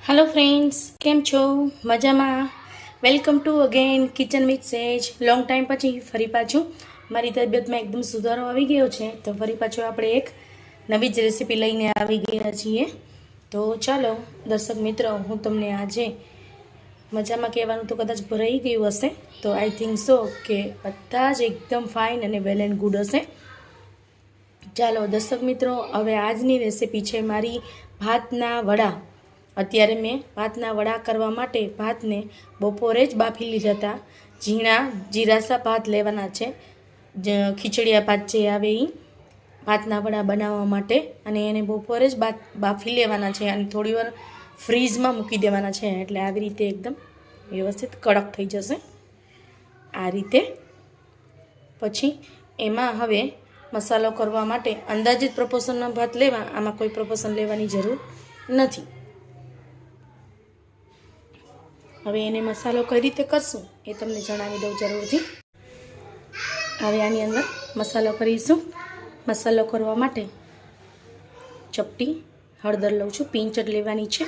Hello friends, केम छो? मजामा? Welcome to again kitchen with sage. Long time पछी फरी पाछું મારી તબિયતમાં એકદમ સુધારો આવી ગયો છે, તો ફરી પાછું આપણે એક નવી જ રેસીપી લઈને આવી ગયા છીએ। તો ચાલો દર્શક મિત્રો, હું તમને આજે મજામાં કહેવાનું તો કદાચ ભરાઈ ગયું હશે, તો આઈ થિંક સો કે બધા જ એકદમ ફાઇન અને વેલ એન્ડ ગુડ હશે। ચાલો દર્શક મિત્રો, હવે આજની રેસીપી છે મારી ભાતના વડા। અત્યારે મેં ભાતના વડા કરવા માટે ભાતને બપોરે જ બાફી લીધા હતા। ઝીણા જીરાસા ભાત લેવાના છે, ખીચડિયા ભાત જે આવે એ ભાતના વડા બનાવવા માટે, અને એને બપોરે જ બાફી લેવાના છે અને થોડી વાર ફ્રીઝમાં મૂકી દેવાના છે, એટલે આવી રીતે એકદમ વ્યવસ્થિત કડક થઈ જશે આ રીતે। પછી એમાં હવે મસાલો કરવા માટે અંદાજિત પ્રપોર્શનના ભાત લેવા, આમાં કોઈ પ્રપોર્શન લેવાની જરૂર નથી। હવે એને મસાલો કઈ રીતે કરશું એ તમને જણાવી દઉં જરૂરથી। હવે આની અંદર મસાલો કરીશું। મસાલો કરવા માટે ચપટી હળદર લઉં છું, પિંચ જ લેવાની છે।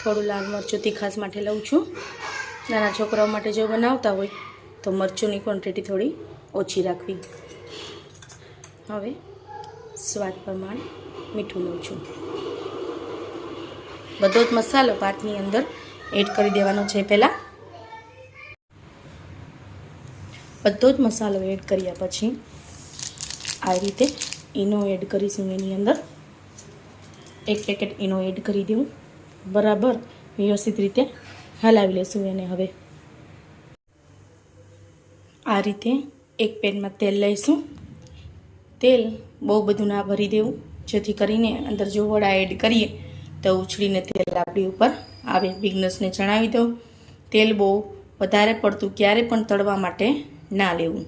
થોડું લાલ મરચું તીખાસ માટે લઉં છું। નાના છોકરાઓ માટે જો બનાવતા હોય તો મરચુંની ક્વોન્ટિટી થોડી ઓછી રાખવી। હવે સ્વાદ પ્રમાણે મીઠું લઉં છું। બધો જ મસાલો ભાતની અંદર એડ કરી દેવાનો છે। પહેલાં બધો જ મસાલો એડ કર્યા પછી આ રીતે ઈનો એડ કરીશું। એની અંદર એક પેકેટ ઈનો એડ કરી દઉં, બરાબર વ્યવસ્થિત રીતે હલાવી લેશું એને। હવે આ રીતે એક પેનમાં તેલ લઈશું। તેલ બહુ બધું ના ભરી દેવું, જેથી કરીને અંદર જો વડા એડ કરીએ તો ઉછળીને તેલ આપણી ઉપર આવે। બિગનર્સને જણાવી દઉં, તેલ બહુ વધારે પડતું ક્યારે પણ તળવા માટે ના લેવું।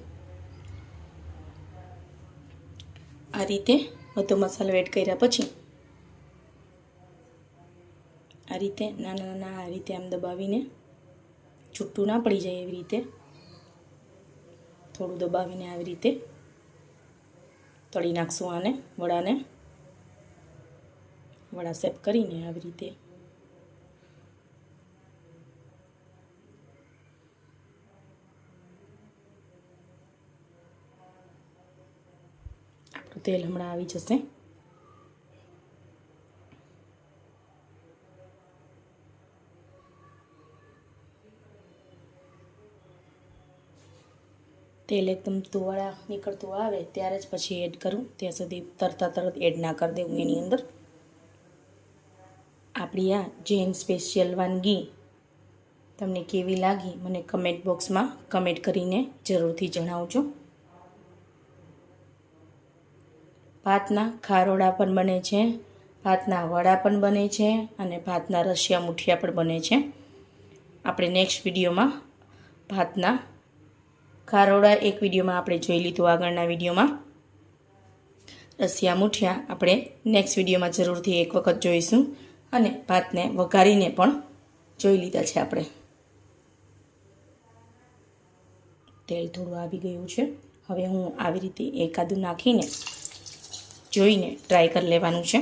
આ રીતે બધો મસાલો એડ કર્યા પછી આ રીતે નાના નાના આ રીતે આમ દબાવીને, છૂટું ના પડી જાય એવી રીતે થોડું દબાવીને આવી રીતે તળી નાખશું આને, વડાને વડા શેપ કરીને આવી રીતે। આપણું તેલ હમણાં આવી જશે। તેલ એકદમ ધોવાળા નીકળતું આવે ત્યારે જ પછી એડ કરું, ત્યાં સુધી તરત એડ ના કરી દેવું એની અંદર। આપણી આ જૈન સ્પેશિયલ વાનગી તમને કેવી લાગી મને કમેન્ટ બોક્સમાં કમેન્ટ કરીને જરૂરથી જણાવજો। ભાતના ખારોડા પણ બને છે, ભાતના વડા પણ બને છે, અને ભાતના રશિયા મુઠિયા પણ બને છે। આપણે નેક્સ્ટ વિડીયોમાં ભાતના ખારોડા એક વિડીયોમાં આપણે જોઈ લીધું, આગળના વિડીયોમાં રશિયા મુઠિયા આપણે નેક્સ્ટ વિડીયોમાં જરૂરથી એક વખત જોઈશું, અને ભાતને વઘારીને પણ જોઈ લીધા છે આપણે। તેલ થોડું આવી ગયું છે, હવે હું આવી રીતે એકાદું નાખીને જોઈને ટ્રાય કરી લેવાનું છે।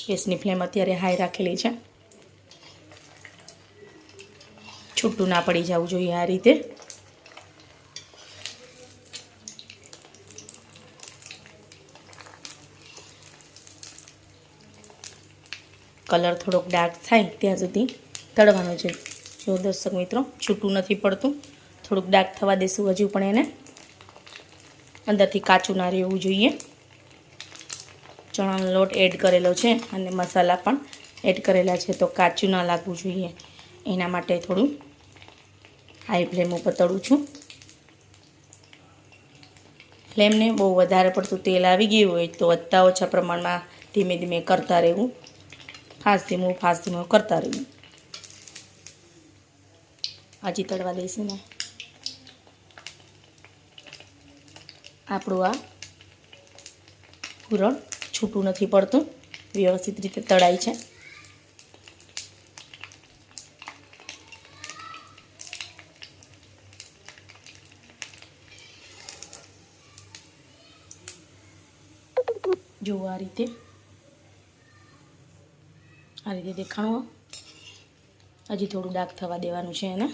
ગેસની ફ્લેમ અત્યારે હાઈ રાખેલી છે, છૂટું ના પડી જવું જોઈએ આ રીતે। કલર થોડોક ડાર્ક થાય ત્યાં સુધી તળવાનો છે। જો દર્શક મિત્રો, છૂટું નથી પડતું, થોડુંક ડાર્ક થવા દેશું હજુ પણ એને, અંદરથી કાચું ના રહેવું જોઈએ। ચણાનો લોટ એડ કરેલો છે અને મસાલા પણ એડ કરેલા છે, તો કાચું ના લાગવું જોઈએ, એના માટે થોડું હાઈ ફ્લેમ ઉપર તળું છું। ફ્લેમને બહુ વધારે પડતું તેલ આવી ગયું હોય તો વધતા ઓછા પ્રમાણમાં ધીમે ધીમે કરતા રહેવું, ફાસ્ટ ધીમું કરતા રહેવું। હજી તળવા દઈશું ને આપણું આ પૂરણ છૂટું નથી પડતું, વ્યવસ્થિત રીતે તળાય છે। જુઓ આ રીતે દેખાણું. હજી થોડું ડાર્ક થવા દેવાનું છે એને.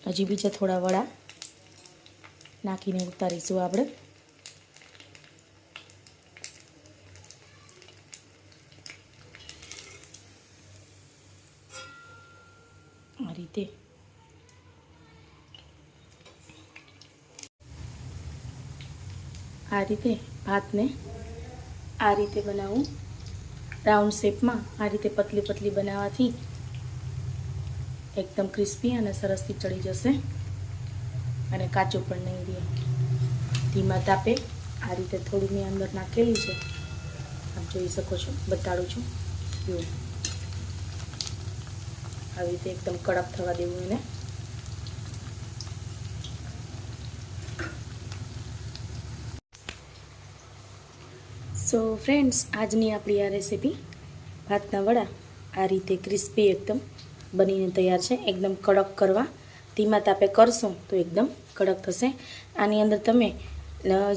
હજી બીજા થોડા વડા નાખીને ઉતારીશું આપણે. આ રીતે ભાતને આ રીતે બનાવું રાઉન્ડ શેપમાં. આ રીતે પતલી પતલી બનાવવાથી એકદમ ક્રિસ્પી અને સરસથી ચડી જશે અને કાચું પણ નહીં રહે. ધીમા તાપે આ રીતે થોડી મેં અંદર નાખેલી છે, આપ જોઈ શકો છો, બતાડું છું. આવી રીતે એકદમ કડક થવા દેવું એને. સો ફ્રેન્ડ્સ, આજની આપણી આ રેસીપી ભાતના વડા આ રીતે ક્રિસ્પી એકદમ બનીને તૈયાર છે. એકદમ કડક કરવા, ધીમા તાપે કરશો તો એકદમ કડક થશે. આની અંદર તમે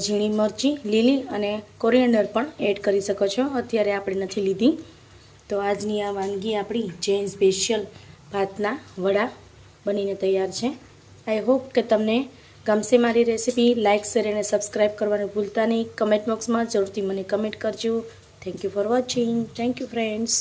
ઝીણી મરચી લીલી અને કોરિએન્ડર પણ એડ કરી શકો છો. અત્યારે આપણે નથી લીધી. તો આજની આ વાનગી આપણી જૈન સ્પેશિયલ ભાતના વડા બનીને તૈયાર છે. આઈ હોપ કે તમને ગમશે મારી રેસીપી. લાઇક, શેર અને સબસ્ક્રાઈબ કરવાનું ભૂલતા નહીં. કમેન્ટ બોક્સમાં જરૂરથી મને કમેન્ટ કરજો. Thank you for watching. Thank you friends.